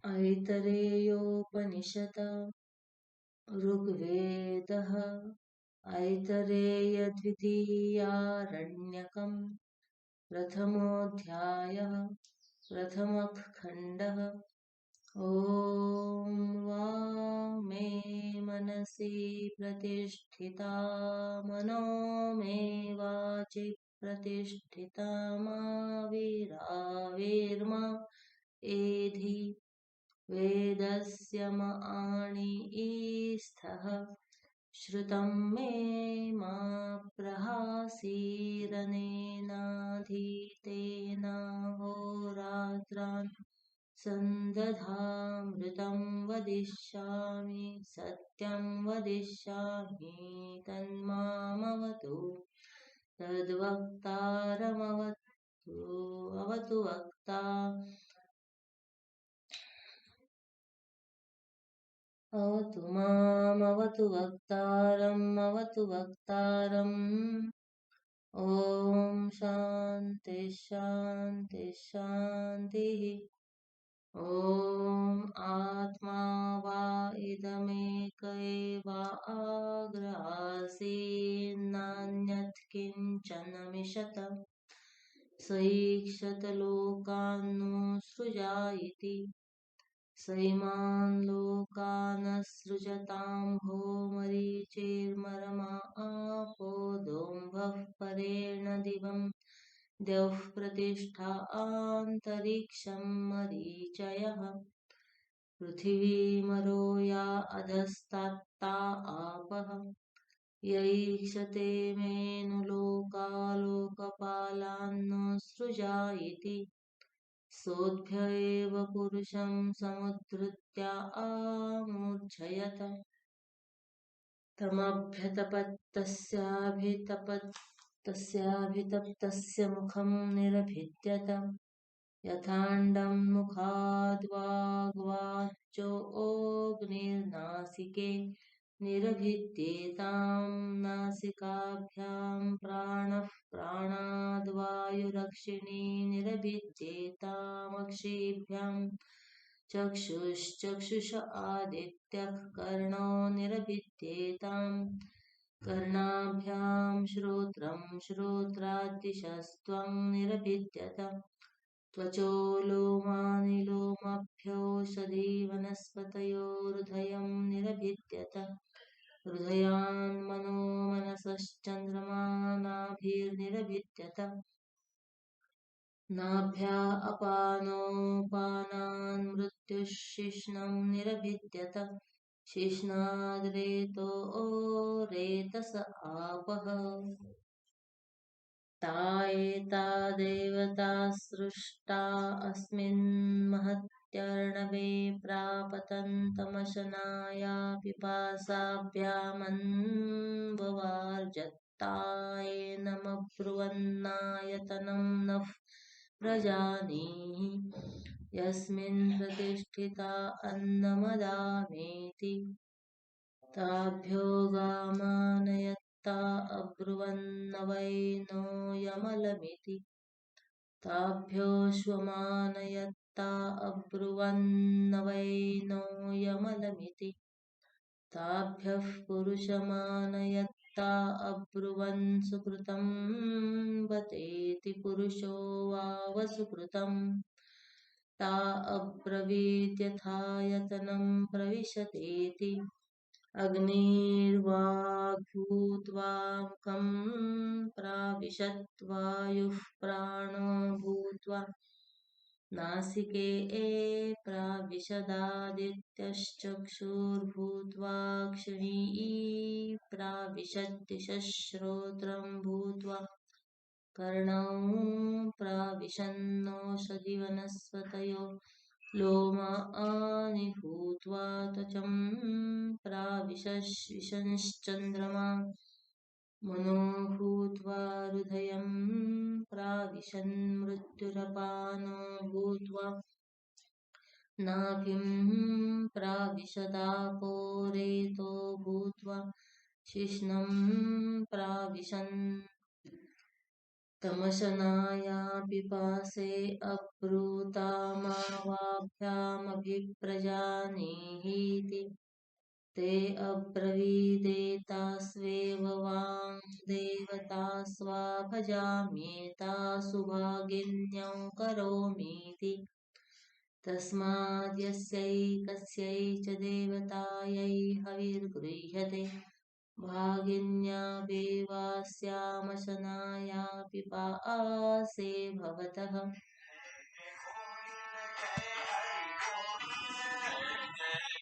ऐतरेयोपनिषत् ऋग्वेदः ऐतरेयद्वितीयारण्यकम् प्रथमोऽध्यायः प्रथमः खण्डः ॐ वाङ्मे मनसि प्रतिष्ठिता मनो मे वाचि प्रतिष्ठिता मा वीरावेर्मा एधि वेदस्य मआणिस्थः श्रुतं मे मा प्रहासीरनेनाधीतेन होरात्रान् सन्दधामृतं वदिष्यामि सत्यं वदिष्यामि तन्मामवतु अवतु वक्ता अवतु मामवतु वक्तारम् अवतु वक्तारम् ॐ शान्ति शान्ति शान्तिः ॐ आत्मा वा इदमेक एवाग्रासीन्नान्यत् किञ्चन मिषत सैक्षत लोकान्नुसृजा स इमान् लोकानसृजतां भूमरीचिर्मरमा आपो दोम्भः परेण दिवं द्यौः प्रतिष्ठा आन्तरिक्षं मरीचयः पृथिवीमरो या अधस्तात्ता आपः यैक्षते मेनु लोकालोकपालान्नुसृजा इति सोऽभ्य एव पुरुषं समुद्धृत्य आमूर्छयत तमभ्यतपत्तस्याभितप्तस्य मुखं निरभिद्यत यथाण्डं मुखाद्वाग्वाचोऽग्निर्नासिके निरभिद्येतां नासिकाभ्यां प्राणः प्राणाद्वायुरक्षिणी निरभिद्येतामक्षिभ्यां चक्षुश्चक्षुष आदित्यः कर्णो निरभिद्येतां कर्णाभ्यां श्रोत्रं श्रोत्रादिशस्त्वं निरभिद्यत त्वचो लोमानि लोमभ्योषधी वनस्पतयो हृदयं निरभिद्यत हृदयान्मनो मनसश्चन्द्रमा नाभिर्निरभिद्यत नाभ्या अपानो पानान् मृत्युशिश्नं निरभिद्यत शिश्नाद्रेतो रेतस आपः ता एता देवता सृष्टा अस्मिन् महत्यर्णवे प्रापतन्तमशनाया पिपासाभ्यामन्ववार्जत्तायेनमब्रुवन्नायतनं नः प्रजानीहि यस्मिन् प्रतिष्ठिता अन्नमदामेति ताभ्यो गामानयत्ता अब्रुवन्न वै नो यमलमिति ताभ्योऽश्वमानयत्ता अब्रुवन्न वै नो यमलमिति ताभ्यः पुरुषमानयत्ता अब्रुवन् सुकृतं वतेति पुरुषो वावसुकृतम् ता अब्रवीद्यथायतनं प्रविशतेति अग्निर्वाग्भूत्वा मुखं प्राविशत् वायुः प्राणो भूत्वा नासिके प्राविशदादित्यश्चक्षुर्भूत्वाक्षिणी प्राविशद्दिशः श्रोत्रं भूत्वा कर्णौ प्राविशन्नोषधिवनस्पतयो लोमानि भूत्वा त्वचं प्राविशन्श्चन्द्रमा मनो भूत्वा हृदयं प्राविशन्मृत्युरपानो भूत्वा नाभिं प्राविशदापो रेतो भूत्वा शिश्नं प्राविशन् तमशनाया पिपासे अब्रूतामावाभ्यामभिप्रजानीहीति ते अब्रवीदेतास्वेव वां देवतास्वा भजाम्येतासुभागिन्यौ करोमीति तस्माद्यस्यै च देवतायै हविर्गृह्यते भागिन्यावेवास्यामशनाया पिपासे भवतः